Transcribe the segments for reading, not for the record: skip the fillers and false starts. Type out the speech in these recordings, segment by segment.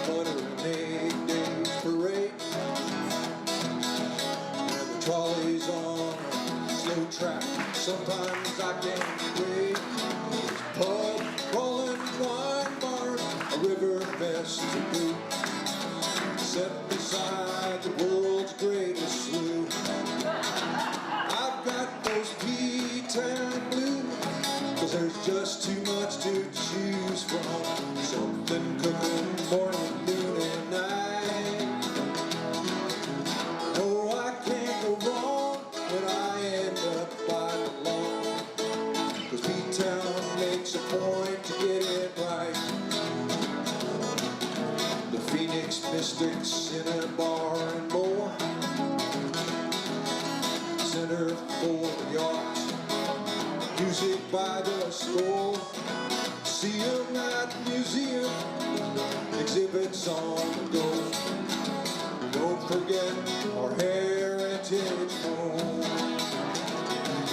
butter and egg days parade. And the trolley's on a slow track. Sometimes I can't wait. Pub, crawling wine bars, a river fest to boot. Set beside the world's greatest slough. I've got those P-Town blues, 'cause there's just too much to choose from. Something cooking morning, noon, and night. No, I can't go wrong when I end up by the lawn, 'cause P-Town makes a point to get it right. The Phoenix Mystics in a bar and more, center for the arts, music by the score. See 'em at the museum, exhibits on the go. Don't forget our heritage home.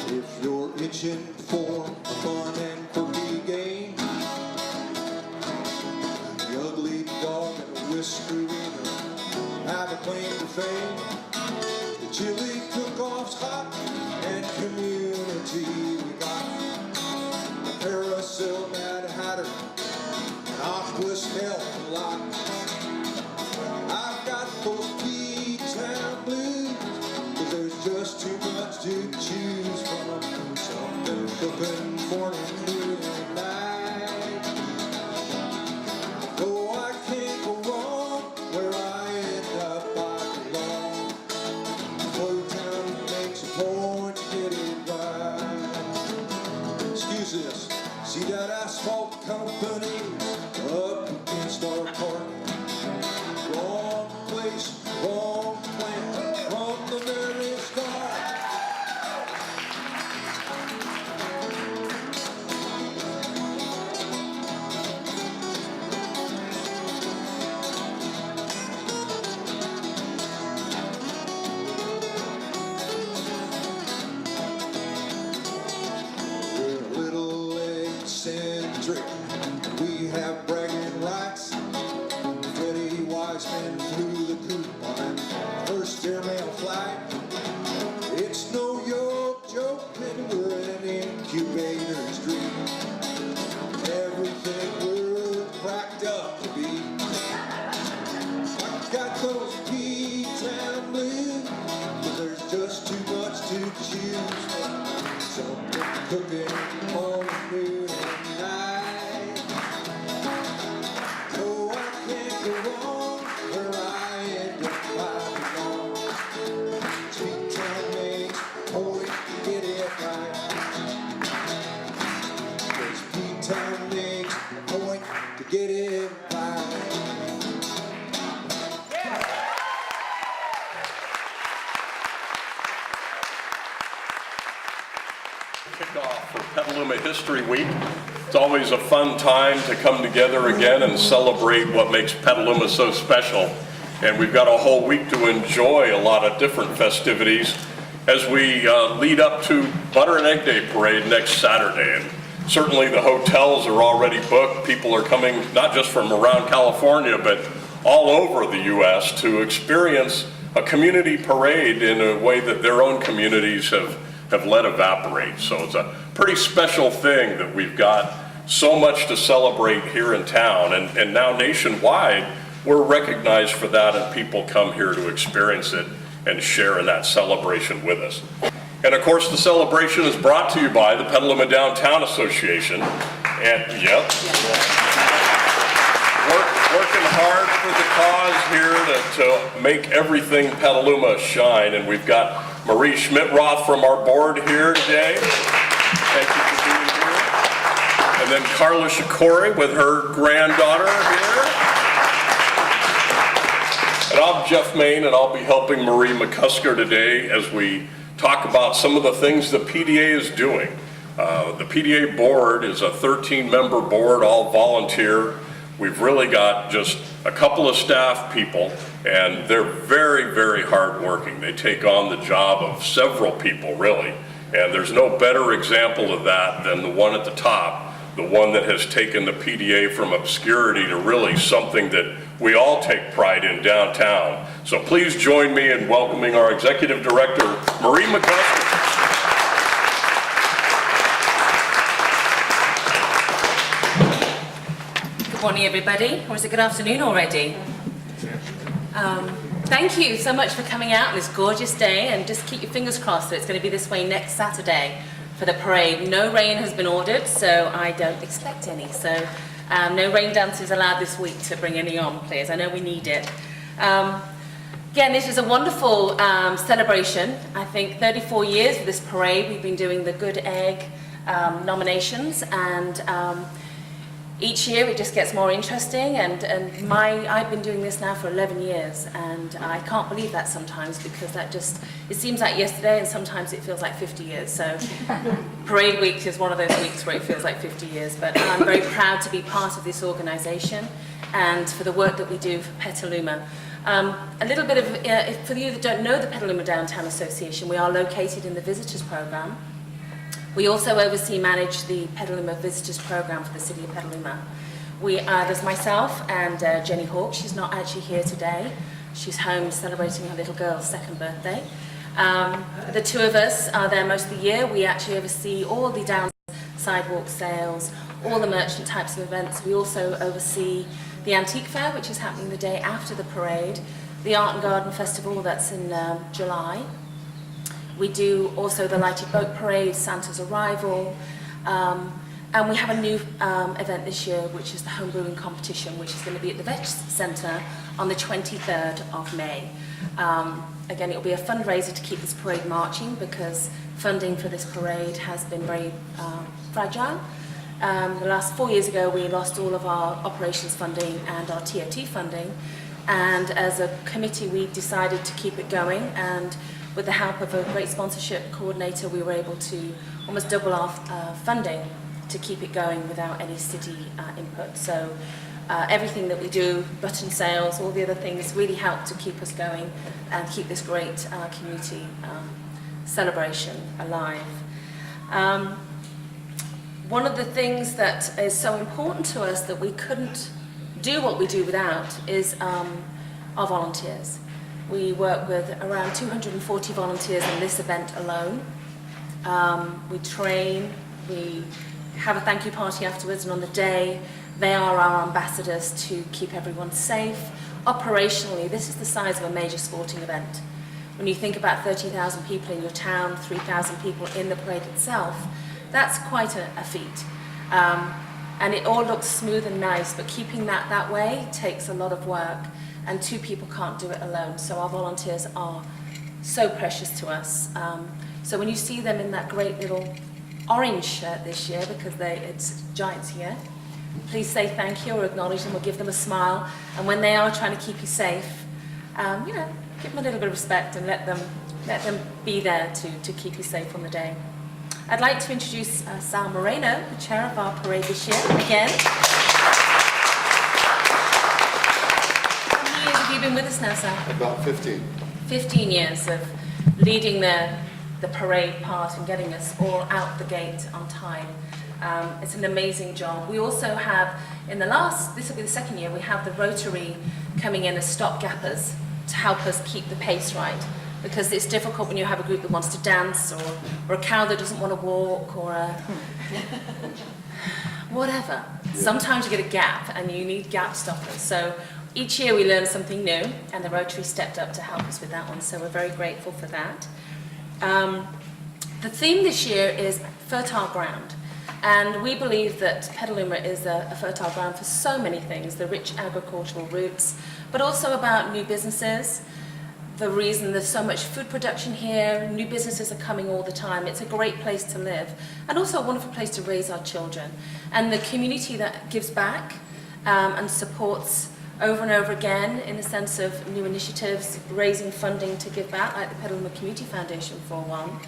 If you're itching for a fun and quirky game, the ugly dog and the whiskerina have a claim to fame. The chili cook-off's hot and community. We got a carousel, Mad Hatter, an Aquas Hell a lot. I've got those P-Town blues, 'cause there's just too much to choose from. Something cooking morning, noon, and night. No, I can't go wrong where I end up, I belong. Town makes a point to get it right. Excuse this. See that asphalt company up against our park? Wrong place, wrong plan from the very start. We have bragging rights. Freddie Wiseman flew the coop on that first airmail flight. It's no joke that we're an incubator's dream. Everything we're cracked up to be. I've got those P-Town blues, 'cause there's just too much to choose from. Something cooking on the noon and night. Get it right. Kickoff for Petaluma History Week. It's always a fun time to come together again and celebrate what makes Petaluma so special. And we've got a whole week to enjoy a lot of different festivities as we lead up to Butter and Egg Day Parade next Saturday. And certainly the hotels are already booked. People are coming not just from around California, but all over the U.S. to experience a community parade in a way that their own communities have let evaporate. So it's a pretty special thing that we've got so much to celebrate here in town. And now nationwide, we're recognized for that, and people come here to experience it and share in that celebration with us. And of course, the celebration is brought to you by the Petaluma Downtown Association. And yep, working hard for the cause here to make everything Petaluma shine. And we've got Marie Schmidt-Roth from our board here today. Thank you for being here. And then Carla Shikori with her granddaughter here. And I'm Jeff Mayne, and I'll be helping Marie McCusker today as we talk about some of the things the PDA is doing. The PDA board is a 13-member board, all volunteer. We've really got just a couple of staff people, and they're very, very hardworking. They take on the job of several people, really. And there's no better example of that than the one at the top, the one that has taken the PDA from obscurity to really something that we all take pride in downtown. So please join me in welcoming our Executive Director, McCusker. Good morning, everybody. Or is it good afternoon already? Thank you so much for coming out on this gorgeous day, and just keep your fingers crossed that it's going to be this way next Saturday for the parade. No rain has been ordered, so I don't expect any. So no rain dancers allowed this week to bring any on, please. I know we need it. Again, this is a wonderful celebration. I think 34 years of this parade, we've been doing the Good Egg nominations, and each year it just gets more interesting, and I've been doing this now for 11 years, and I can't believe that sometimes, because it seems like yesterday, and sometimes it feels like 50 years. So Parade Week is one of those weeks where it feels like 50 years, but I'm very proud to be part of this organization and for the work that we do for Petaluma. A little bit of, for you that don't know the Petaluma Downtown Association, we are located in the Visitors Program. We also manage the Petaluma Visitors Program for the City of Petaluma. There's myself and Jenny Hawk. She's not actually here today. She's home celebrating her little girl's second birthday. The two of us are there most of the year. We actually oversee all the down sidewalk sales, all the merchant types of events. We also oversee the Antique Fair, which is happening the day after the parade, the Art and Garden Festival, that's in July. We do also the Lighted Boat Parade, Santa's Arrival, and we have a new event this year, which is the Home Brewing Competition, which is going to be at the Vetch Centre on the 23rd of May. Again, it will be a fundraiser to keep this parade marching, because funding for this parade has been very fragile. The last 4 years ago, we lost all of our operations funding and our TOT funding, and as a committee, we decided to keep it going, and with the help of a great sponsorship coordinator, we were able to almost double our funding to keep it going without any city input. So everything that we do, button sales, all the other things really help to keep us going and keep this great community celebration alive. One of the things that is so important to us that we couldn't do what we do without is our volunteers. We work with around 240 volunteers in this event alone. We train, we have a thank you party afterwards, and on the day, they are our ambassadors to keep everyone safe. Operationally, this is the size of a major sporting event. When you think about 30,000 people in your town, 3,000 people in the parade itself, that's quite a feat. And it all looks smooth and nice, but keeping that way takes a lot of work, and two people can't do it alone. So our volunteers are so precious to us. So when you see them in that great little orange shirt this year, because it's Giants here, please say thank you or acknowledge them or give them a smile. And when they are trying to keep you safe, you know, give them a little bit of respect and let them be there to keep you safe on the day. I'd like to introduce Sal Moreno, the chair of our parade this year, again. How many years have you been with us now, Sal? About 15. 15 years of leading the parade part and getting us all out the gate on time. It's an amazing job. We also have, this will be the second year, we have the Rotary coming in as stopgappers to help us keep the pace right. Because it's difficult when you have a group that wants to dance, or a cow that doesn't want to walk, or whatever. Sometimes you get a gap and you need gap stoppers. So each year we learn something new, and the Rotary stepped up to help us with that one, so we're very grateful for that. The theme this year is fertile ground, and we believe that Petaluma is a fertile ground for so many things, the rich agricultural roots, but also about new businesses. The reason there's so much food production here, new businesses are coming all the time. It's a great place to live, and also a wonderful place to raise our children. And the community that gives back and supports over and over again in the sense of new initiatives, raising funding to give back, like the Petaluma Community Foundation for one,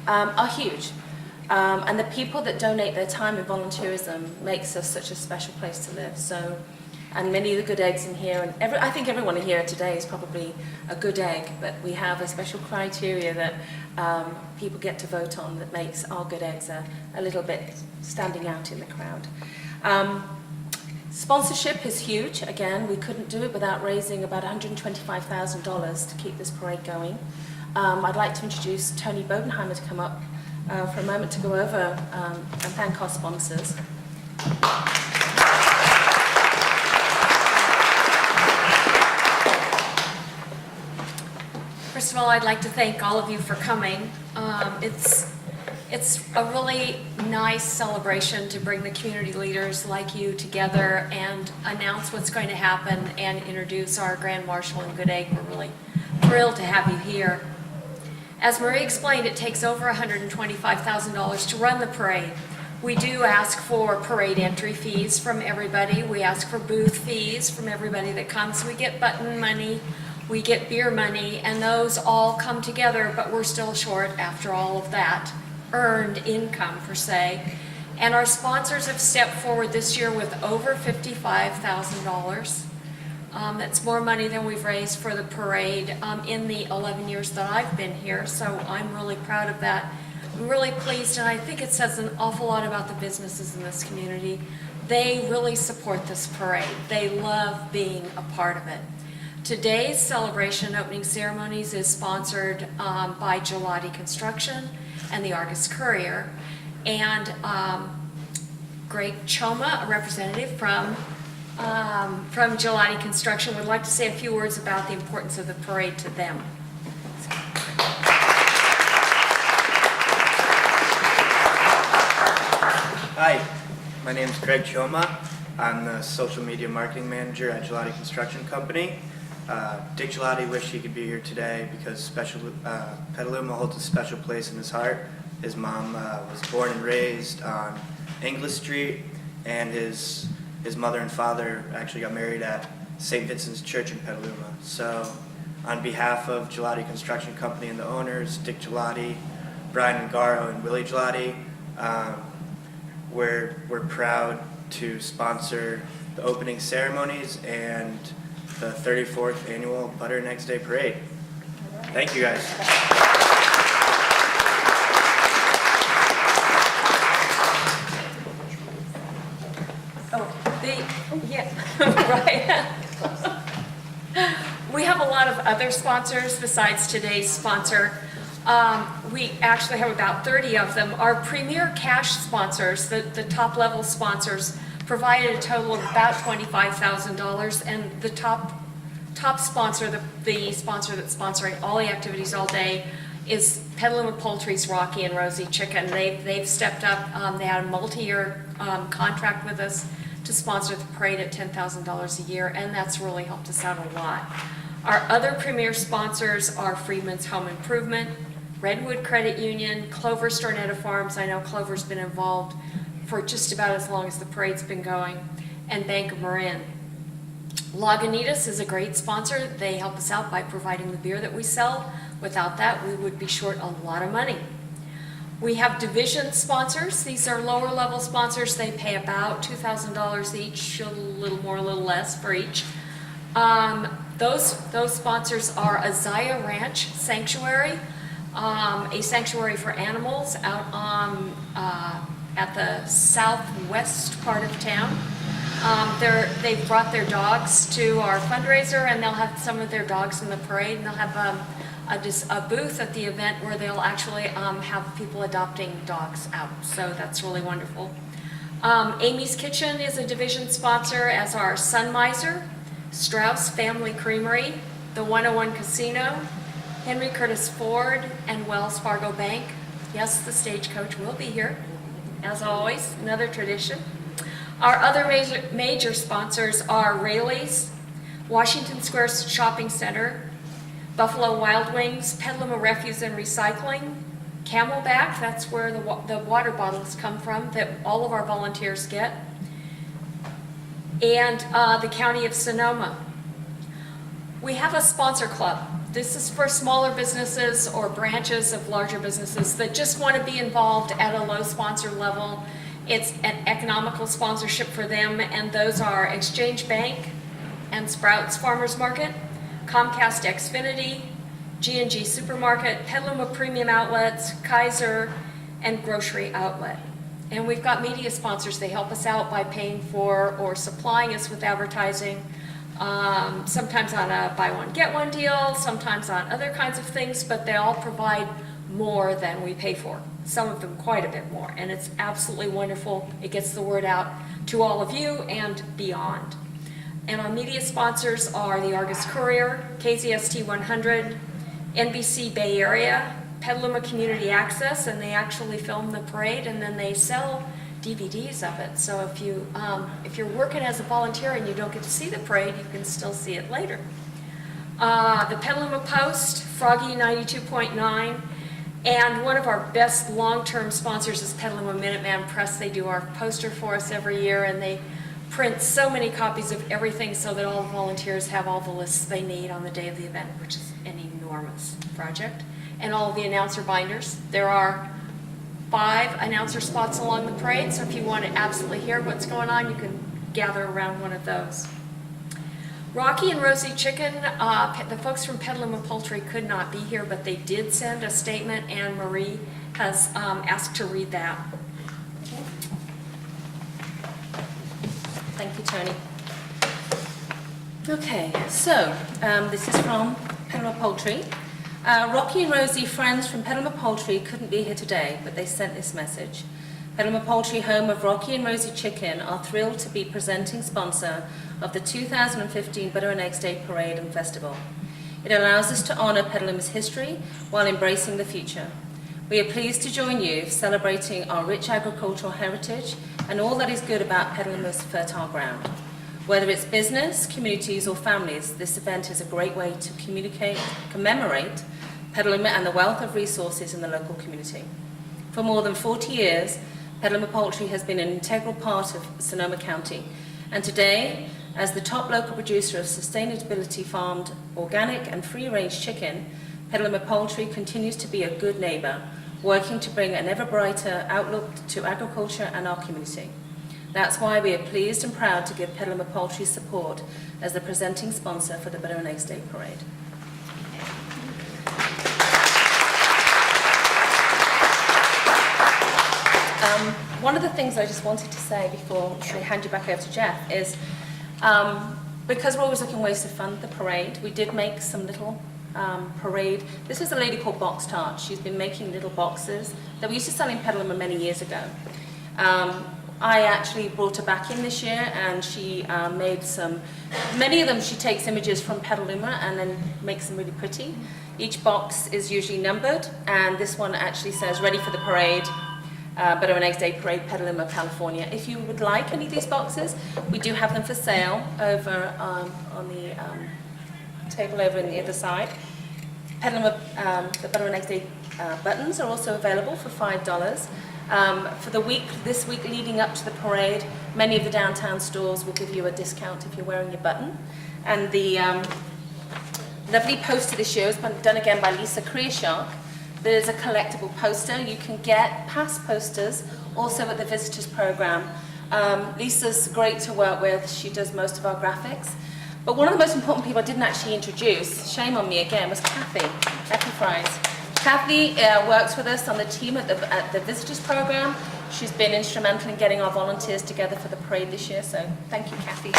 are huge. And the people that donate their time in volunteerism makes us such a special place to live. So and many of the good eggs in here, and I think everyone here today is probably a good egg, but we have a special criteria that people get to vote on that makes our good eggs a little bit standing out in the crowd. Sponsorship is huge. Again, we couldn't do it without raising about $125,000 to keep this parade going. I'd like to introduce Tony Bodenheimer to come up for a moment to go over and thank our sponsors. First of all, I'd like to thank all of you for coming. It's a really nice celebration to bring the community leaders like you together and announce what's going to happen and introduce our Grand Marshal and Good Egg. We're really thrilled to have you here. As Marie explained, it takes over $125,000 to run the parade. We do ask for parade entry fees from everybody. We ask for booth fees from everybody that comes. We get button money, we get beer money, and those all come together, but we're still short after all of that earned income per se. And our sponsors have stepped forward this year with over $55,000. That's more money than we've raised for the parade in the 11 years that I've been here, so I'm really proud of that. I'm really pleased, and I think it says an awful lot about the businesses in this community. They really support this parade. They love being a part of it. Today's celebration opening ceremonies is sponsored by Ghilotti Construction and the Argus Courier, and Greg Choma, a representative from Ghilotti Construction, would like to say a few words about the importance of the parade to them. Hi, my name is Greg Choma. I'm the social media marketing manager at Ghilotti Construction Company. Dick Ghilotti wished he could be here today because Petaluma holds a special place in his heart. His mom was born and raised on English Street, and his mother and father actually got married at St. Vincent's Church in Petaluma. So on behalf of Ghilotti Construction Company and the owners, Dick Ghilotti, Brian Ngaro, and Willie Ghilotti, we're proud to sponsor the opening ceremonies and the 34th annual Butter and Eggs Day Parade. Thank you guys. Right. We have a lot of other sponsors besides today's sponsor. We actually have about 30 of them. Our premier cash sponsors, the top level sponsors, provided a total of about $25,000, and the top sponsor, the sponsor that's sponsoring all the activities all day, is Petaluma Poultry's Rocky and Rosie Chicken. They've stepped up. They had a multi-year contract with us to sponsor the parade at $10,000 a year, and that's really helped us out a lot. Our other premier sponsors are Freedman's Home Improvement, Redwood Credit Union, Clover Stornetta Farms. I know Clover's been involved for just about as long as the parade's been going, and Bank of Marin. Lagunitas is a great sponsor. They help us out by providing the beer that we sell. Without that, we would be short a lot of money. We have division sponsors. These are lower level sponsors. They pay about $2,000 each, a little more, a little less for each. Those sponsors are Azaya Ranch Sanctuary, a sanctuary for animals out on at the southwest part of town. They've brought their dogs to our fundraiser, and they'll have some of their dogs in the parade, and they'll have a booth at the event where they'll actually have people adopting dogs out. So that's really wonderful. Amy's Kitchen is a division sponsor, as are Sun Miser, Strauss Family Creamery, the 101 Casino, Henry Curtis Ford, and Wells Fargo Bank. Yes, the stagecoach will be here, as always, another tradition. Our other major sponsors are Rayleigh's, Washington Square Shopping Center, Buffalo Wild Wings, Petaluma Refuse and Recycling, Camelback, that's where the water bottles come from that all of our volunteers get, and the County of Sonoma. We have a sponsor club. This is for smaller businesses or branches of larger businesses that just want to be involved at a low sponsor level It's an economical sponsorship for them, and those are Exchange Bank and Sprouts Farmers Market, Comcast Xfinity, G&G Supermarket, Petaluma Premium Outlets, Kaiser, and Grocery Outlet. And we've got media sponsors. They help us out by paying for or supplying us with advertising, sometimes on a buy one, get one deal, sometimes on other kinds of things, but they all provide more than we pay for. Some of them quite a bit more, and it's absolutely wonderful. It gets the word out to all of you and beyond. And our media sponsors are the Argus Courier, KZST 100, NBC Bay Area, Petaluma Community Access, and they actually film the parade and then they sell DVDs of it. So if you're working as a volunteer and you don't get to see the parade, you can still see it later. The Petaluma Post, Froggy 92.9, and one of our best long-term sponsors is Petaluma Minuteman Press. They do our poster for us every year, and they print so many copies of everything so that all the volunteers have all the lists they need on the day of the event, which is an enormous project. And all of the announcer binders. There are 5 announcer spots along the parade, so if you want to absolutely hear what's going on, you can gather around one of those. Rocky and Rosie Chicken, the folks from Petaluma Poultry could not be here, but they did send a statement, and Marie has asked to read that. Thank you, Tony. Okay, so this is from Petaluma Poultry. Rocky and Rosie, friends from Petaluma Poultry, couldn't be here today, but they sent this message. Petaluma Poultry, home of Rocky and Rosie Chicken, are thrilled to be presenting sponsor of the 2015 Butter and Eggs Day Parade and Festival. It allows us to honor Petaluma's history while embracing the future. We are pleased to join you celebrating our rich agricultural heritage and all that is good about Petaluma's fertile ground. Whether it's business, communities, or families, this event is a great way to commemorate Petaluma and the wealth of resources in the local community. For more than 40 years, Petaluma Poultry has been an integral part of Sonoma County, and today, as the top local producer of sustainability farmed, organic and free-range chicken, Petaluma Poultry continues to be a good neighbor, working to bring an ever brighter outlook to agriculture and our community. That's why we are pleased and proud to give Petaluma Poultry support as the presenting sponsor for the Butter and Eggs Day Parade. One of the things I just wanted to say before I hand you back over to Jeff is, because we're always looking ways to fund the parade, we did make some little parade. This is a lady called Box Tart. She's been making little boxes that we used to sell in Petaluma many years ago. I actually brought her back in this year, and she made many of them she takes images from Petaluma and then makes them really pretty. Each box is usually numbered, and this one actually says, ready for the parade, Butter and Eggs Day Parade, Petaluma, California. If you would like any of these boxes, we do have them for sale over on the table over on the other side. Petaluma, the Butter and Eggs Day buttons are also available for $5. For this week leading up to the parade, many of the downtown stores will give you a discount if you're wearing your button. And the lovely poster this year has been done again by Lisa Kreishark. There's a collectible poster. You can get past posters also at the visitors program. Lisa's great to work with. She does most of our graphics. But one of the most important people I didn't actually introduce, shame on me again, was Kathy Fries. Kathy works with us on the team at the visitors program. She's been instrumental in getting our volunteers together for the parade this year, so thank you, Kathy.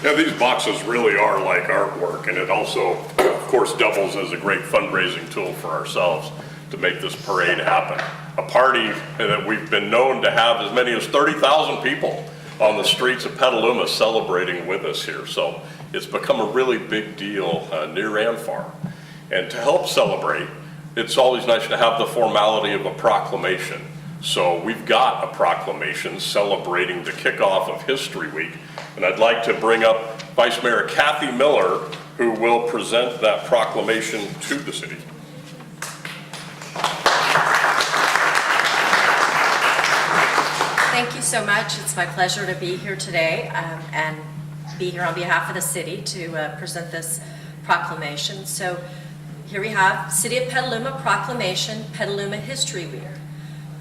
Yeah, these boxes really are like artwork, and it also, of course, doubles as a great fundraising tool for ourselves to make this parade happen. A party that we've been known to have as many as 30,000 people on the streets of Petaluma celebrating with us here. So it's become a really big deal near and far. And to help celebrate, it's always nice to have the formality of a proclamation. So we've got a proclamation celebrating the kickoff of History Week. And I'd like to bring up Vice Mayor Kathy Miller, who will present that proclamation to the city. Thank you so much. It's my pleasure to be here today and be here on behalf of the city to present this proclamation. So here we have City of Petaluma Proclamation, Petaluma History Week.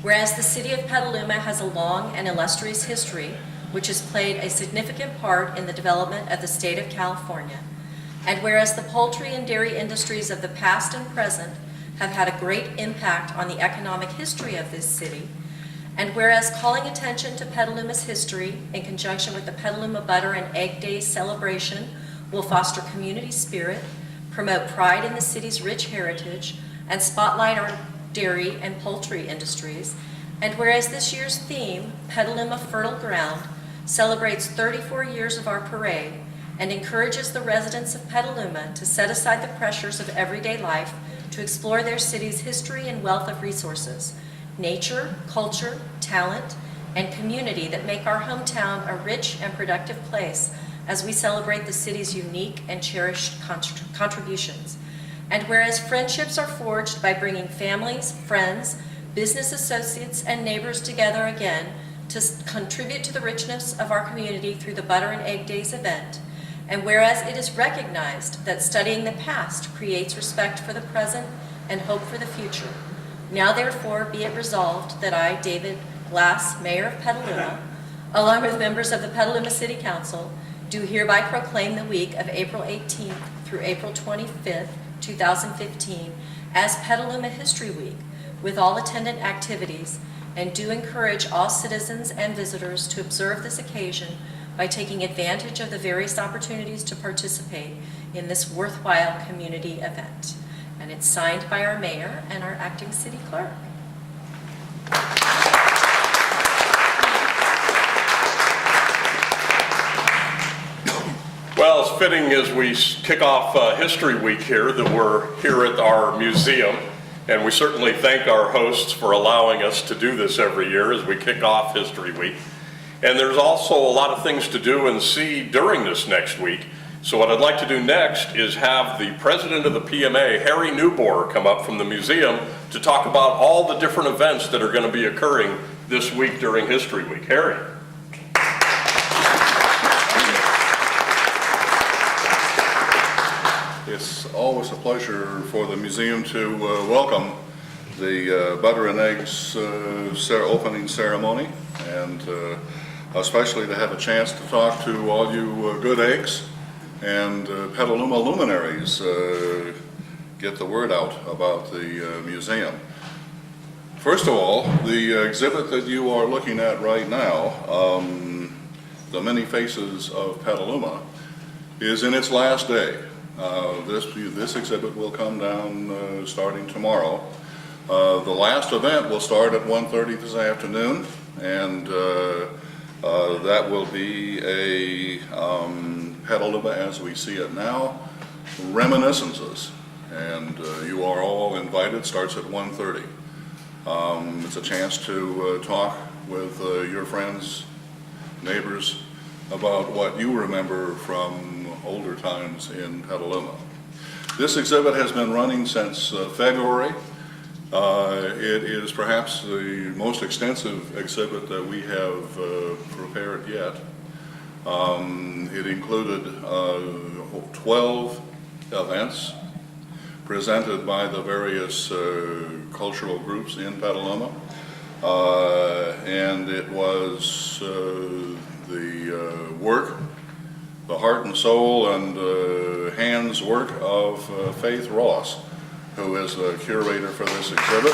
Whereas the City of Petaluma has a long and illustrious history, which has played a significant part in the development of the state of California. And whereas the poultry and dairy industries of the past and present have had a great impact on the economic history of this city, and whereas calling attention to Petaluma's history in conjunction with the Petaluma Butter and Egg Day celebration will foster community spirit, promote pride in the city's rich heritage, and spotlight our dairy and poultry industries, and whereas this year's theme, Petaluma Fertile Ground, celebrates 34 years of our parade and encourages the residents of Petaluma to set aside the pressures of everyday life to explore their city's history and wealth of resources, nature, culture, talent, and community that make our hometown a rich and productive place as we celebrate the city's unique and cherished contributions. And whereas friendships are forged by bringing families, friends, business associates, and neighbors together again to contribute to the richness of our community through the Butter and Egg Days event, and whereas it is recognized that studying the past creates respect for the present and hope for the future, now therefore be it resolved that I, David Glass, Mayor of Petaluma, along with members of the Petaluma City Council, do hereby proclaim the week of April 18th through April 25th, 2015 as Petaluma History Week with all attendant activities, and do encourage all citizens and visitors to observe this occasion by taking advantage of the various opportunities to participate in this worthwhile community event. And it's signed by our mayor and our acting city clerk. Well, it's fitting as we kick off History Week here that we're here at our museum, and we certainly thank our hosts for allowing us to do this every year as we kick off History Week. And there's also a lot of things to do and see during this next week. So what I'd like to do next is have the president of the PMA, Harry Nieuwboer, come up from the museum to talk about all the different events that are going to be occurring this week during History Week. Harry. It's always a pleasure for the museum to welcome the Butter and Eggs opening ceremony, and especially to have a chance to talk to all you good eggs and Petaluma luminaries, get the word out about the museum. First of all, the exhibit that you are looking at right now, The Many Faces of Petaluma, is in its last day. This exhibit will come down starting tomorrow. The last event will start at 1:30 this afternoon, and that will be a Petaluma as we see it now, reminiscences, and you are all invited. Starts at 1:30. It's a chance to talk with your friends, neighbors, about what you remember from older times in Petaluma. This exhibit has been running since February. It is perhaps the most extensive exhibit that we have prepared yet. It included 12 events presented by the various cultural groups in Petaluma, and it was the work, the heart and soul and hands work of Faith Ross, who is the curator for this exhibit.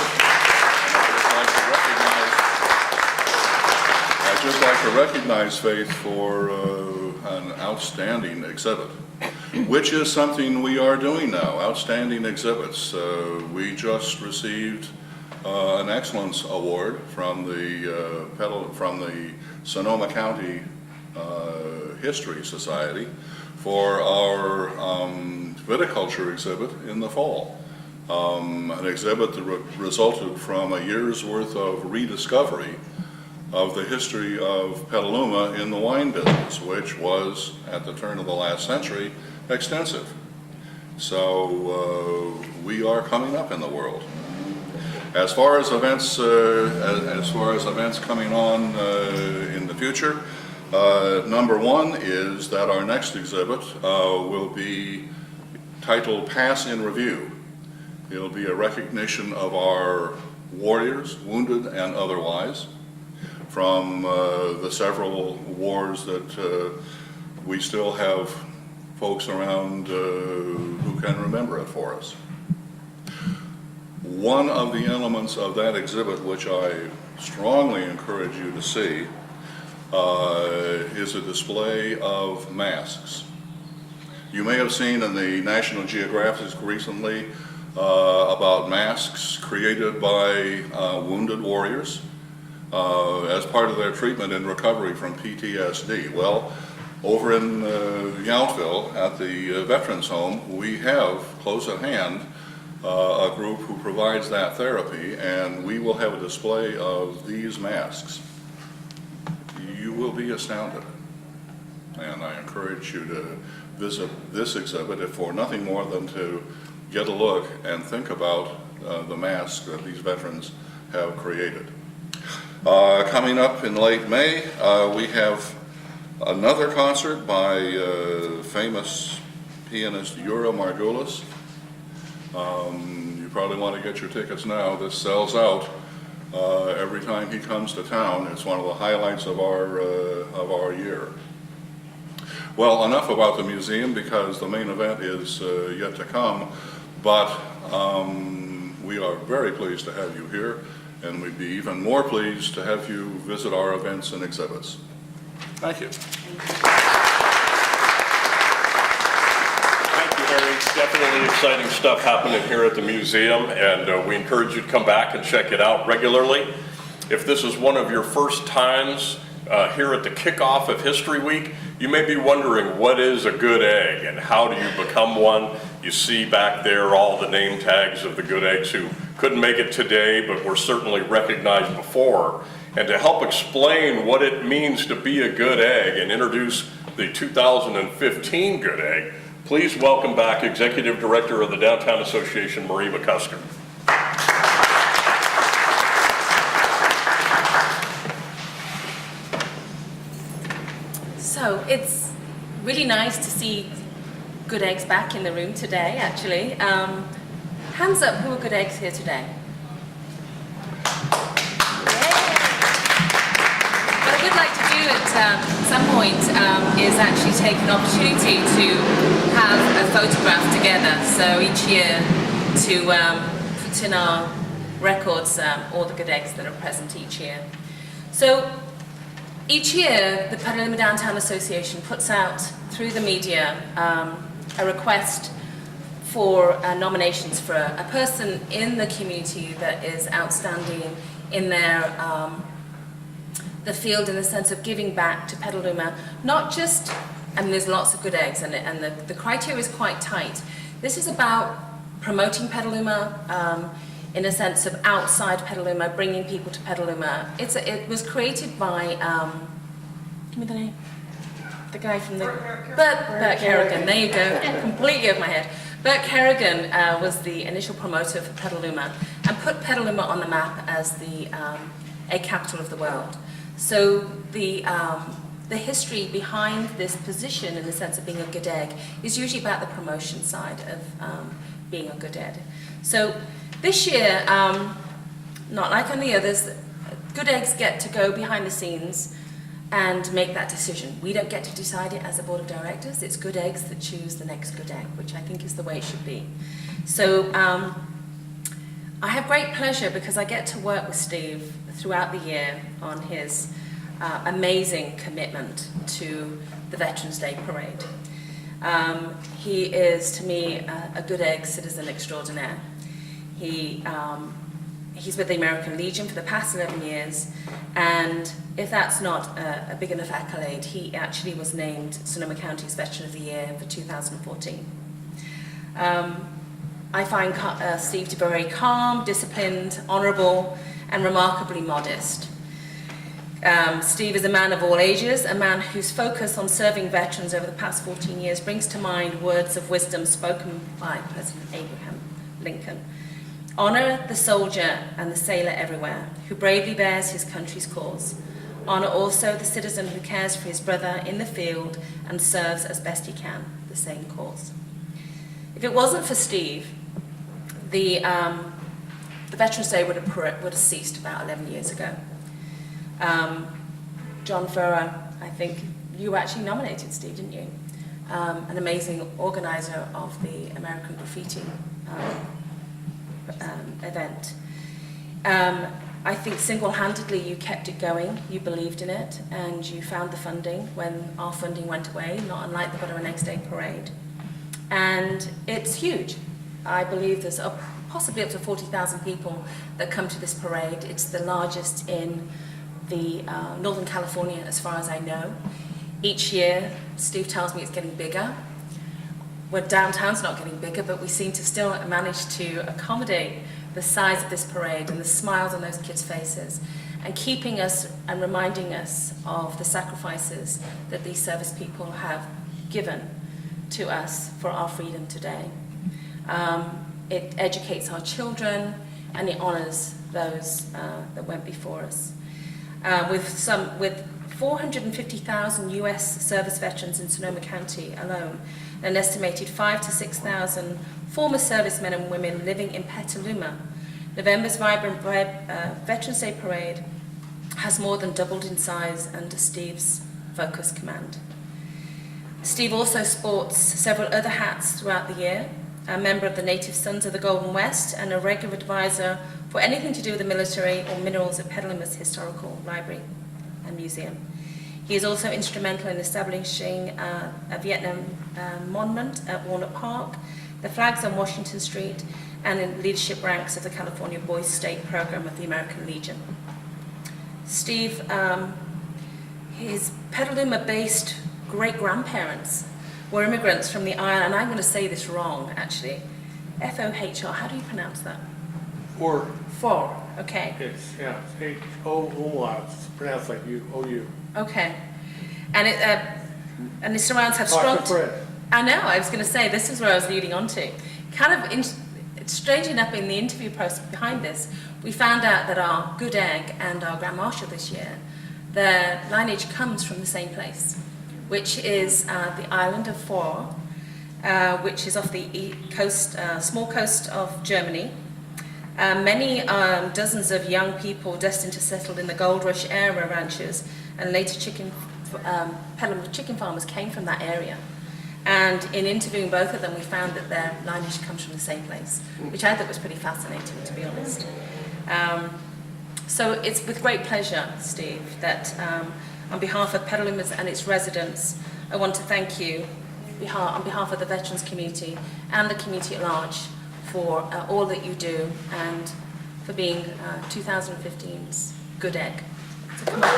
I'd just like to recognize Faith for an outstanding exhibit, which is something we are doing now, outstanding exhibits. We just received an Excellence Award from the Sonoma County History Society for our viticulture exhibit in the fall. An exhibit that resulted from a year's worth of rediscovery of the history of Petaluma in the wine business, which was, at the turn of the last century, extensive. So we are coming up in the world. As far as events, coming on in the future, number one is that our next exhibit will be titled Pass in Review. It'll be a recognition of our warriors, wounded and otherwise, from the several wars that we still have folks around who can remember it for us. One of the elements of that exhibit, which I strongly encourage you to see, is a display of masks. You may have seen in the National Geographic recently about masks created by wounded warriors as part of their treatment and recovery from PTSD. Well, over in Yountville at the Veterans Home, we have close at hand a group who provides that therapy, and we will have a display of these masks. You will be astounded, and I encourage you to visit this exhibit if for nothing more than to get a look and think about the masks that these veterans have created. Coming up in late May, we have another concert by famous pianist Yura Margulis. You probably want to get your tickets now. This sells out every time he comes to town. It's one of the highlights of our year. Well, enough about the museum because the main event is yet to come, but we are very pleased to have you here, and we'd be even more pleased to have you visit our events and exhibits. Thank you. Thank you, Harry. Definitely exciting stuff happening here at the museum, and we encourage you to come back and check it out regularly. If this is one of your first times here at the kickoff of History Week, you may be wondering what is a good egg and how do you become one. You see back there all the name tags of the good eggs who couldn't make it today but were certainly recognized before. And to help explain what it means to be a good egg and introduce the 2015 Good Egg, please welcome back Executive Director of the Downtown Association, Marie McCusker. So it's really nice to see good eggs back in the room today, actually. Hands up, who are good eggs here today? What I would like to do at some point is actually take an opportunity to have a photograph together. So each year to put in our records all the good eggs that are present each year. So each year, the Petaluma Downtown Association puts out, through the media, a request for nominations for a person in the community that is outstanding in their the field in the sense of giving back to Petaluma. Not just, and there's lots of good eggs, and the criteria is quite tight. This is about promoting Petaluma in a sense of outside Petaluma, bringing people to Petaluma. It was created by, give me the name, the guy from the, Bert Kerrigan, there you go, completely over my head. Bert Kerrigan was the initial promoter for Petaluma and put Petaluma on the map as the egg capital of the world. So the history behind this position in the sense of being a good egg is usually about the promotion side of being a good egg. So this year, not like on the others, good eggs get to go behind the scenes and make that decision. We don't get to decide it as a board of directors. It's good eggs that choose the next good egg, which I think is the way it should be. So I have great pleasure because I get to work with Steve throughout the year on his amazing commitment to the Veterans Day Parade. He is, to me, a good egg citizen extraordinaire. He's with the American Legion for the past 11 years, and if that's not a big enough accolade, he actually was named Sonoma County's Veteran of the Year for 2014. I find Steve to be very calm, disciplined, honorable, and remarkably modest. Steve is a man of all ages, a man whose focus on serving veterans over the past 14 years brings to mind words of wisdom spoken by President Abraham Lincoln. Honor the soldier and the sailor everywhere, who bravely bears his country's cause. Honor also the citizen who cares for his brother in the field and serves as best he can the same cause. If it wasn't for Steve, the Veterans Day would have ceased about 11 years ago. John Furrer, I think you were actually nominated, Steve, didn't you? An amazing organizer of the American Graffiti event. I think single-handedly you kept it going, you believed in it, and you found the funding when our funding went away, not unlike the Butter and Eggs Day Parade. And it's huge. I believe there's possibly up to 40,000 people that come to this parade. It's the largest in the Northern California, as far as I know. Each year, Steve tells me it's getting bigger. Well, downtown's not getting bigger, but we seem to still manage to accommodate the size of this parade and the smiles on those kids' faces, and keeping us and reminding us of the sacrifices that these service people have given to us for our freedom today. It educates our children, and it honors those that went before us. With 450,000 US service veterans in Sonoma County alone, an estimated 5,000 to 6,000 former servicemen and women living in Petaluma, November's vibrant Veterans Day Parade has more than doubled in size under Steve's focused command. Steve also sports several other hats throughout the year, a member of the Native Sons of the Golden West, and a regular advisor for anything to do with the military or minerals at Petaluma's Historical Library and Museum. He is also instrumental in establishing a Vietnam monument at Walnut Park, the flags on Washington Street, and in leadership ranks of the California Boys State Program of the American Legion. Steve, his Petaluma-based great-grandparents were immigrants from the island, and I'm going to say this wrong, actually. F-O-H-R, how do you pronounce that? Or For, okay. it's, yeah, H-O-O-R, it's pronounced like O-U. Okay. And the surrounds have strong... Dr. Fred. I know, I was going to say, this is where I was leading on to. Strange enough, in the interview process behind this, we found out that our Good Egg and our Grand Marshal this year, their lineage comes from the same place, which is the island of Four, which is off the coast, small coast of Germany. Many dozens of young people destined to settle in the Gold Rush era ranches and later Petaluma chicken farmers came from that area. And in interviewing both of them, we found that their lineage comes from the same place, which I thought was pretty fascinating, to be honest. So it's with great pleasure, Steve, that on behalf of Petaluma and its residents, I want to thank you on behalf of the veterans community and the community at large for all that you do and for being 2015's Good Egg. So come on.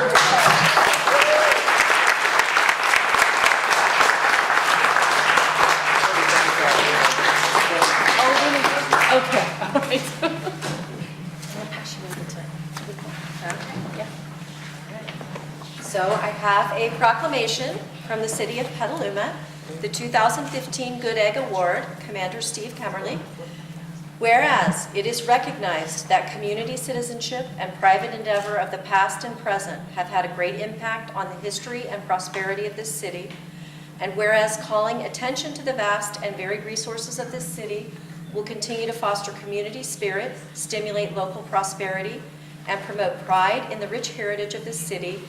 Okay, all right. I'll pass you over to yeah. So I have a proclamation from the City of Petaluma, the 2015 Good Egg Award, Commander Steve Kemmerle. Whereas it is recognized that community citizenship and private endeavor of the past and present have had a great impact on the history and prosperity of this city, and whereas calling attention to the vast and varied resources of this city will continue to foster community spirit, stimulate local prosperity, and promote pride in the rich heritage of this city,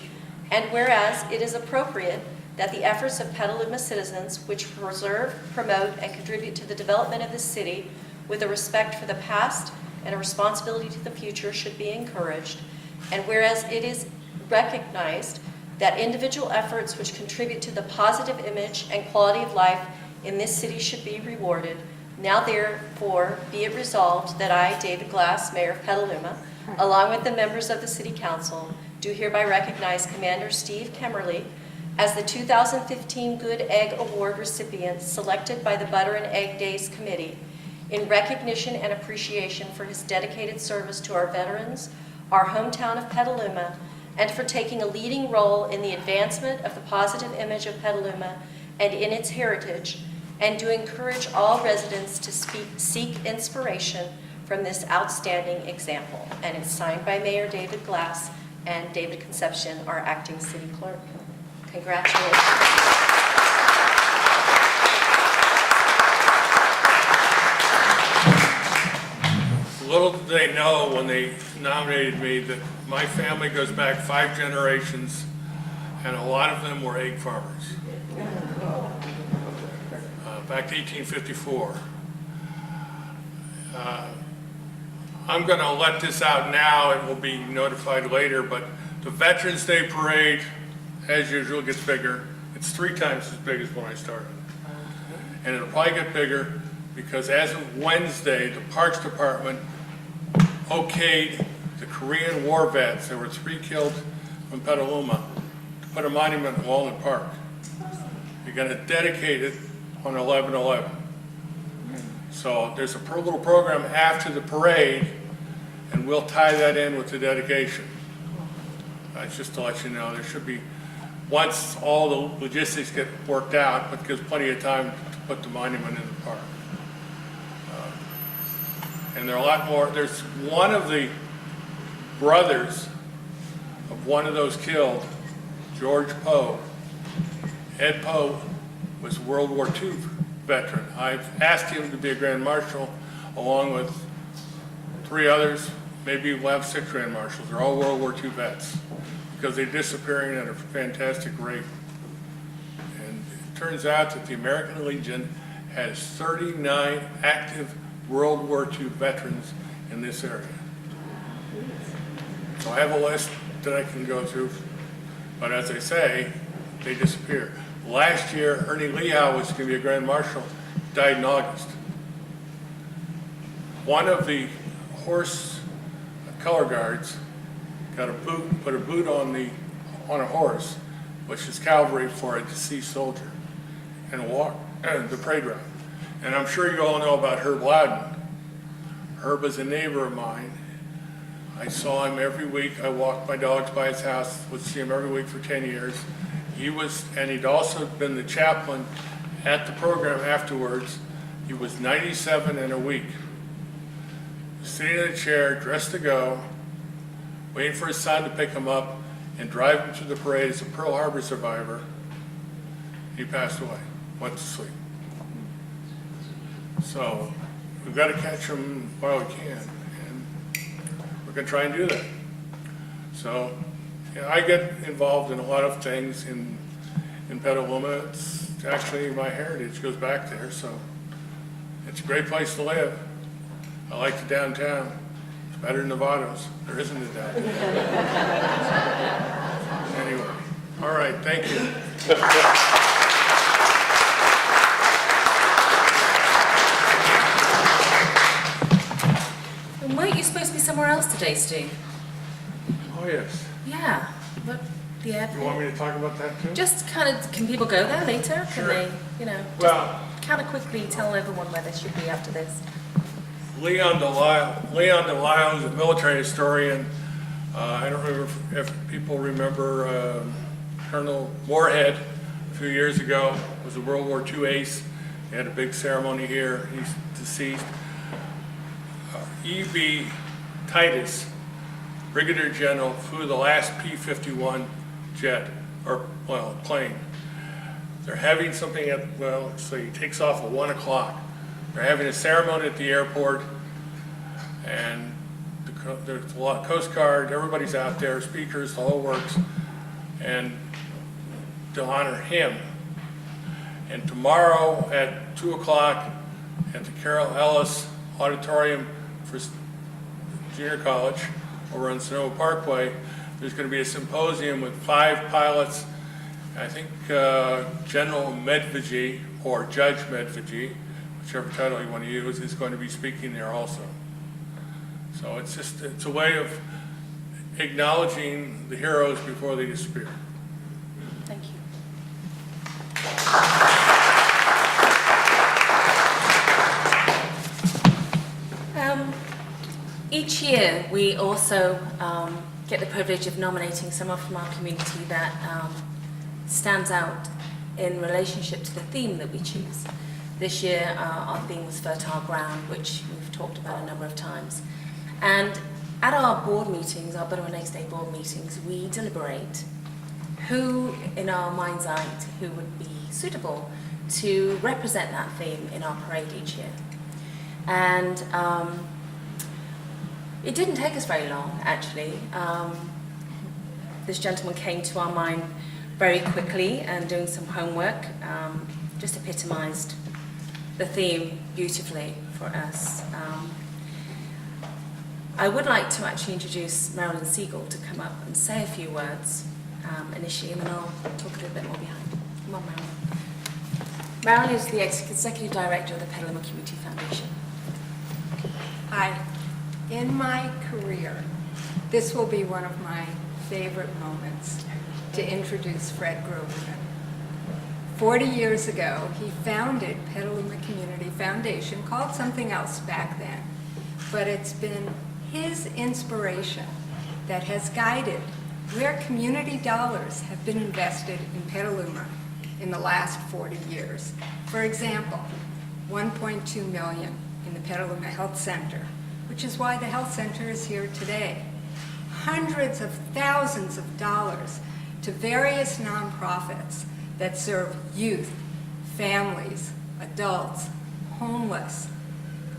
and whereas it is appropriate that the efforts of Petaluma citizens which preserve, promote, and contribute to the development of this city with a respect for the past and a responsibility to the future should be encouraged, and whereas it is recognized that individual efforts which contribute to the positive image and quality of life in this city should be rewarded, now therefore be it resolved that I, David Glass, Mayor of Petaluma, along with the members of the City Council, do hereby recognize Commander Steve Kemmerle as the 2015 Good Egg Award recipient selected by the Butter and Egg Days Committee in recognition and appreciation for his dedicated service to our veterans, our hometown of Petaluma, and for taking a leading role in the advancement of the positive image of Petaluma and in its heritage, and to encourage all residents to seek inspiration from this outstanding example. And it's signed by Mayor David Glass and David Concepcion, our acting city clerk. Congratulations. little did they know when they nominated me that my family goes back 5 generations, and a lot of them were egg farmers. Back to 1854. I'm going to let this out now. It will be notified later, but the Veterans Day Parade, as usual, gets bigger. It's 3 times as big as when I started. And it'll probably get bigger because as of Wednesday, the Parks Department okayed the Korean War vets. There were 3 killed from Petaluma to put a monument in Walnut Park. You're going to dedicate it on 11/11. So there's a little program after the parade, and we'll tie that in with the dedication. Just to let you know, there should be, once all the logistics get worked out, but gives plenty of time to put the monument in the park. And there are a lot more. There's one of the brothers of one of those killed, George Poe. Ed Poe was a World War II veteran. I've asked him to be a Grand Marshal along with 3 others. Maybe we'll have 6 Grand Marshals. They're all World War II vets because they're disappearing at a fantastic rate. And it turns out that the American Legion has 39 active World War II veterans in this area. So I have a list that I can go through, but as I say, they disappear. Last year, Ernie Lehau was going to be a Grand Marshal, died in August. One of the horse color guards got a boot, put a boot on a horse, which is cavalry for a deceased soldier, and walked the parade route. And I'm sure you all know about Herb Loudon. Herb is a neighbor of mine. I saw him every week. I walked my dogs by his house, would see him every week for 10 years. And he'd also been the chaplain at the program afterwards. He was 97 in a week. Sitting in a chair, dressed to go, waiting for his son to pick him up and drive him to the parade as a Pearl Harbor survivor. He passed away, went to sleep. So we've got to catch him while we can, and we're going to try and do that. So I get involved in a lot of things in Petaluma. It's actually my heritage goes back there, so it's a great place to live. I like the downtown. It's better than Nevada's. There isn't a downtown. Anyway, all right, thank you. And weren't you supposed to be somewhere else today, Stu? Oh, yes. Yeah, but the airport. You want me to talk about that too? Just kind of, can people go there later? Can Sure. they, just Well, kind of quickly tell everyone where they should be after this? Leon Delisle is a military historian. I don't remember if people remember Colonel Moorhead a few years ago was a World War II ace. They had a big ceremony here. He's deceased. E.B. Titus, Brigadier General, flew the last P-51 jet, or, well, plane. They're having something at, well, let's see, he takes off at 1 o'clock. They're having a ceremony at the airport, and there's a lot of Coast Guard, everybody's out there, speakers, the whole works, and to honor him. And tomorrow at 2 o'clock at the Carol Ellis Auditorium for Junior College over on Sonoma Parkway, there's going to be a symposium with 5 pilots. I think General Medvedji, or Judge Medvedji, whichever title you want to use, is going to be speaking there also. So it's a way of acknowledging the heroes before they disappear. Thank you. Each year, we also get the privilege of nominating someone from our community that stands out in relationship to the theme that we choose. This year, our theme was fertile ground, which we've talked about a number of times. And at our board meetings, our Butter and Eggs Day board meetings, we deliberate who, in our mind's eye, who would be suitable to represent that theme in our parade each year. And It didn't take us very long, actually. This gentleman came to our mind very quickly, and doing some homework just epitomized the theme beautifully for us. I would like to actually introduce Marilyn Segal to come up and say a few words initially, and then I'll talk a little bit more behind. Come on, Marilyn. Marilyn is the Executive Director of the Petaluma Community Foundation. Hi. In my career, this will be one of my favorite moments to introduce Fred Groverman. 40 years ago, he founded Petaluma Community Foundation, called something else back then, but it's been his inspiration that has guided where community dollars have been invested in Petaluma in the last 40 years. For example, $1.2 million in the Petaluma Health Center, which is why the health center is here today. Hundreds of thousands of dollars to various nonprofits that serve youth, families, adults, homeless.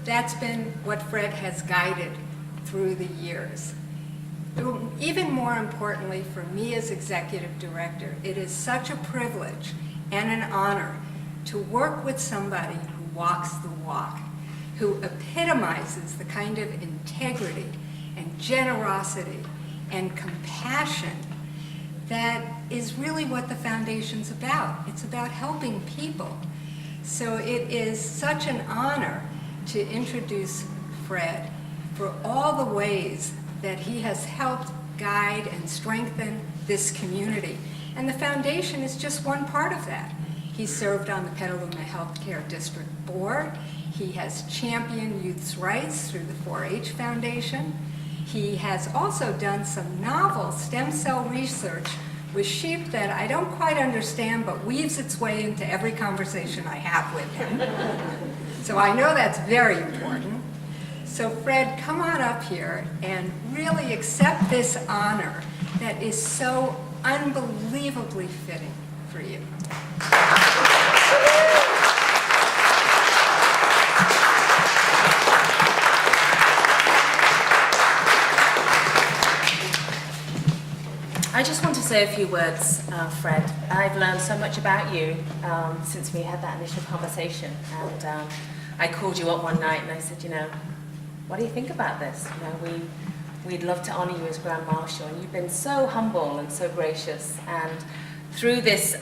That's been what Fred has guided through the years. Even more importantly for me as executive director, it is such a privilege and an honor to work with somebody who walks the walk, who epitomizes the kind of integrity and generosity and compassion that is really what the foundation's about. It's about helping people. So it is such an honor to introduce Fred for all the ways that he has helped guide and strengthen this community. And the foundation is just one part of that. He served on the Petaluma Healthcare District Board. He has championed youth's rights through the 4-H Foundation. He has also done some novel stem cell research with sheep that I don't quite understand, but weaves its way into every conversation I have with him. So I know that's very important. So Fred, come on up here and really accept this honor that is so unbelievably fitting for you. I just want to say a few words, Fred. I've learned so much about you since we had that initial conversation. And I called you up one night and I said, you know, what do you think about this? You know, we'd love to honor you as Grand Marshal, and you've been so humble and so gracious. And through this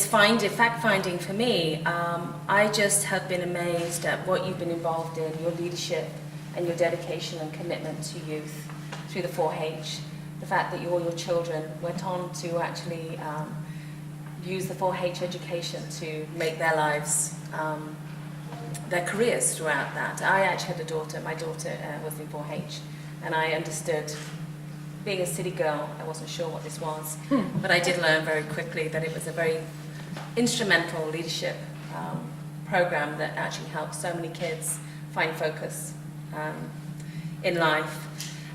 fact-finding for me, I just have been amazed at what you've been involved in, your leadership and your dedication and commitment to youth through the 4-H. The fact that all your children went on to actually use the 4-H education to make their lives, their careers throughout that. I actually had a daughter. My daughter was in 4-H, and I understood, being a city girl, I wasn't sure what this was, but I did learn very quickly that it was a very instrumental leadership program that actually helped so many kids find focus in life.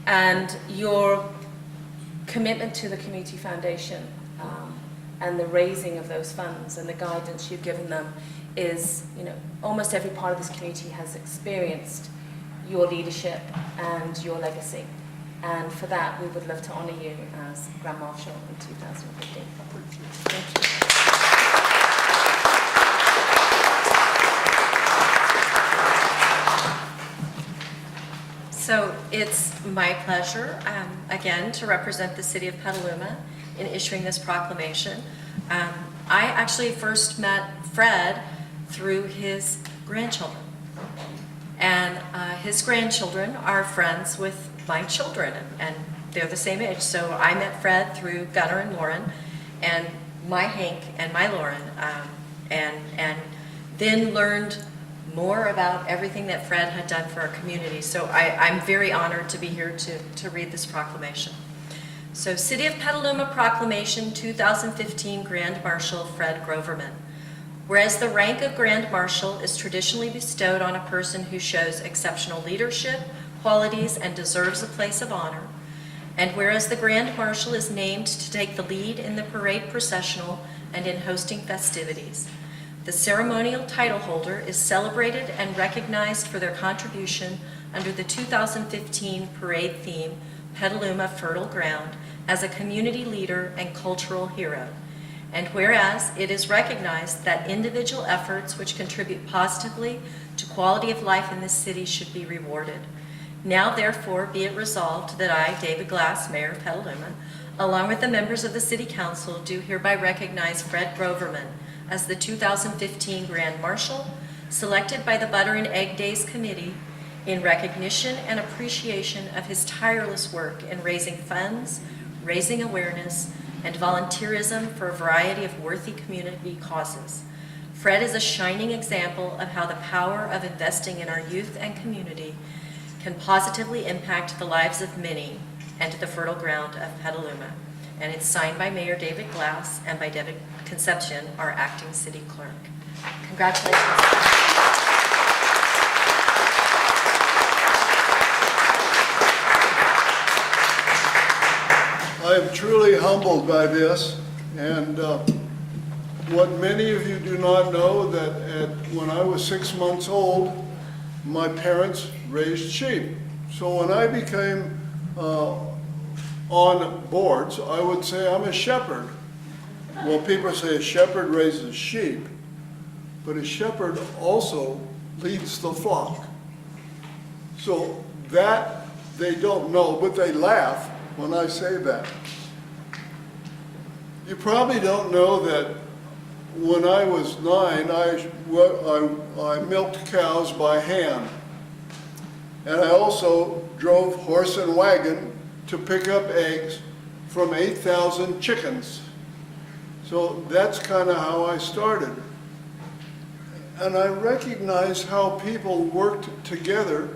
And your commitment to the Community Foundation and the raising of those funds and the guidance you've given them is, you know, almost every part of this community has experienced your leadership and your legacy. And for that, we would love to honor you as Grand Marshal in 2015. Thank you. So it's my pleasure, again, to represent the city of Petaluma in issuing this proclamation. I actually first met Fred through his grandchildren. And his grandchildren are friends with my children, and they're the same age. So I met Fred through Gunnar and Lauren, and my Hank and my Lauren, and then learned more about everything that Fred had done for our community. So I'm very honored to be here to read this proclamation. So City of Petaluma Proclamation 2015 Grand Marshal Fred Groverman. Whereas the rank of Grand Marshal is traditionally bestowed on a person who shows exceptional leadership, qualities, and deserves a place of honor, and whereas the Grand Marshal is named to take the lead in the parade processional and in hosting festivities, the ceremonial title holder is celebrated and recognized for their contribution under the 2015 parade theme, Petaluma Fertile Ground, as a community leader and cultural hero. And whereas it is recognized that individual efforts which contribute positively to quality of life in this city should be rewarded. Now therefore be it resolved that I, David Glass, Mayor of Petaluma, along with the members of the City Council, do hereby recognize Fred Groverman as the 2015 Grand Marshal, selected by the Butter and Egg Days Committee in recognition and appreciation of his tireless work in raising funds, raising awareness, and volunteerism for a variety of worthy community causes. Fred is a shining example of how the power of investing in our youth and community can positively impact the lives of many and the fertile ground of Petaluma. And it's signed by Mayor David Glass and by David Concepcion, our acting city clerk. Congratulations. I am truly humbled by this, and what many of you do not know, that when I was 6 months old, my parents raised sheep. So when I became on boards, I would say I'm a shepherd. Well, people say a shepherd raises sheep, but a shepherd also leads the flock. So that they don't know, but they laugh when I say that. You probably don't know that when I was 9, I milked cows by hand. And I also drove horse and wagon to pick up eggs from 8,000 chickens. So that's kind of how I started. And I recognized how people worked together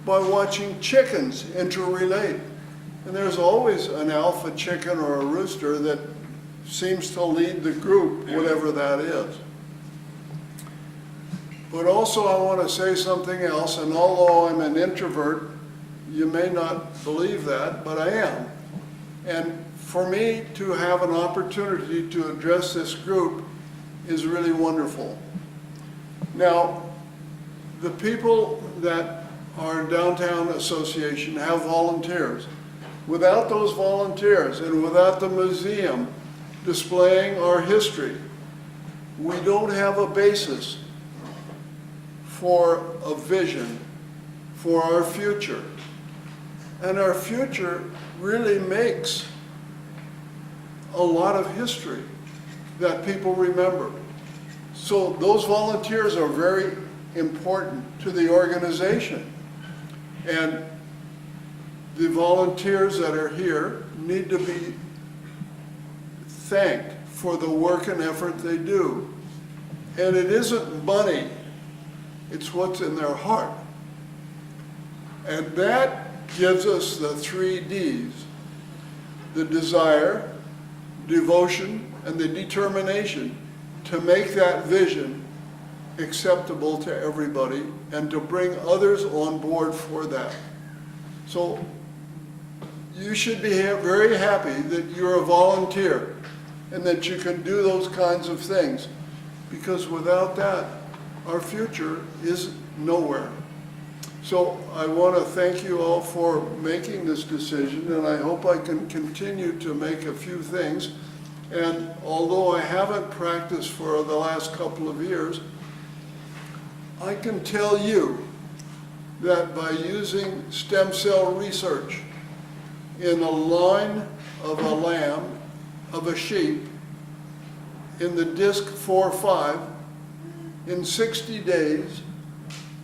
by watching chickens interrelate. And there's always an alpha chicken or a rooster that seems to lead the group, whatever that is. But also I want to say something else, and although I'm an introvert, you may not believe that, but I am. And for me to have an opportunity to address this group is really wonderful. Now, the people that our downtown association have volunteers. Without those volunteers and without the museum displaying our history, we don't have a basis for a vision for our future. And our future really makes a lot of history that people remember. So those volunteers are very important to the organization. And the volunteers that are here need to be thanked for the work and effort they do. And it isn't money, it's what's in their heart. And that gives us the 3 Ds: the desire, devotion, and the determination to make that vision acceptable to everybody and to bring others on board for that. So you should be very happy that you're a volunteer and that you can do those kinds of things, because without that, our future is nowhere. So I want to thank you all for making this decision, and I hope I can continue to make a few things. And although I haven't practiced for the last couple of years, I can tell you that by using stem cell research in a line of a lamb, of a sheep, in the disc 4-5, in 60 days,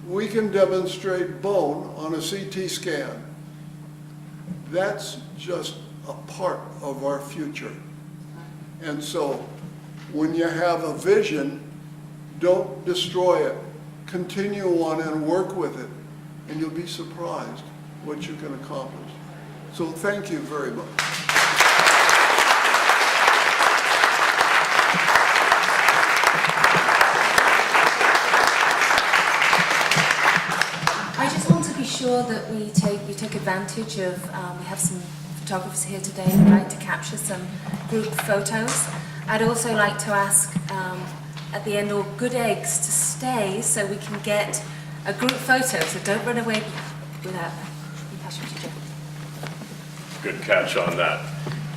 we can demonstrate bone on a CT scan. That's just a part of our future. And so when you have a vision, don't destroy it. Continue on and work with it, and you'll be surprised what you can accomplish. So thank you very much. I just want to be sure that we take advantage of, we have some photographers here today who'd like to capture some group photos. I'd also like to ask at the end all good eggs to stay so we can get a group photo, so don't run away with that, you pass it to Jeff. Good catch on that.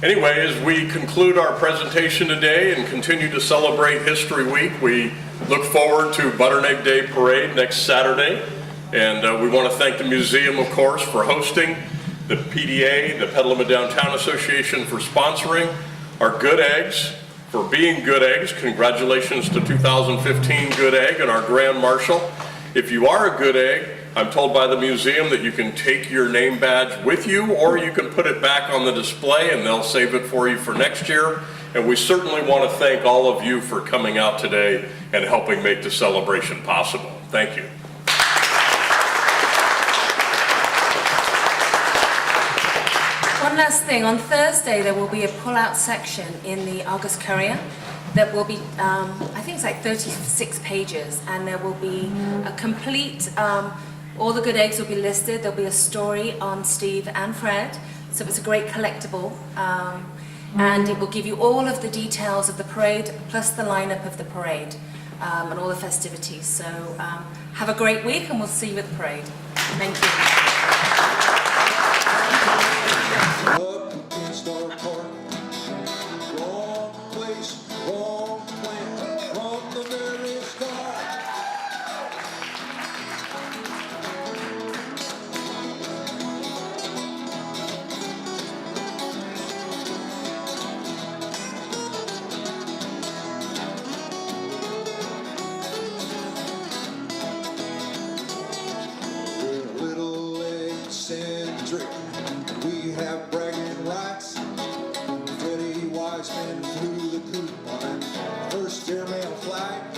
Anyway, as we conclude our presentation today and continue to celebrate History Week, we look forward to Butter and Egg Day Parade next Saturday. And we want to thank the museum, of course, for hosting, the PDA, the Petaluma Downtown Association for sponsoring, our Good Eggs for being Good Eggs. Congratulations to 2015 Good Egg and our Grand Marshal. If you are a Good Egg, I'm told by the museum that you can take your name badge with you, or you can put it back on the display and they'll save it for you for next year. And we certainly want to thank all of you for coming out today and helping make the celebration possible. Thank you. One last thing, on Thursday there will be a pull-out section in the Argus Courier that will be, I think it's like 36 pages, and there will be a complete, all the good eggs will be listed. There'll be a story on Steve and Fred, so it's a great collectible, and it will give you all of the details of the parade, plus the lineup of the parade, and all the festivities. So have a great week, and we'll see you at the parade. Thank you. Up against our park, wrong place, wrong plan, from the very start. We're little eccentric, we have bragging rights. Freddie Wiseman flew the coop on that first airmail flight.